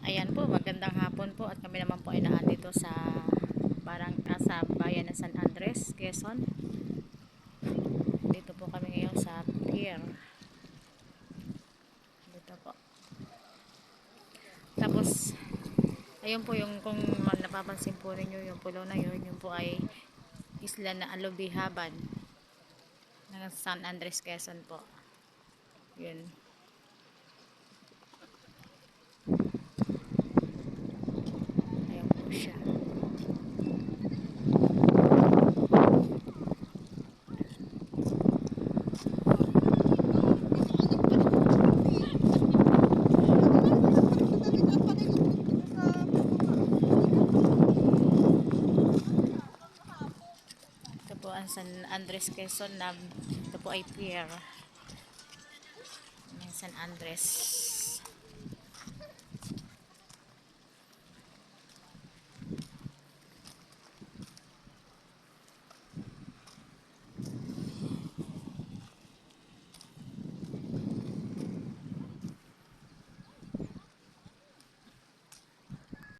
Ayan po, magandang hapon po at kami naman po ay naandito sa sa bayan ng San Andres, Quezon. Dito po kami ngayon sa pier. Dito po. Tapos, ayun po yung kung napapansin po ninyo yung pulo na yun, yun po ay isla na Alobihaban ng San Andres, Quezon po. Yun. Ayun po siya. Ito po ang San Andres, Quezon na ito po ay pier ng San Andres.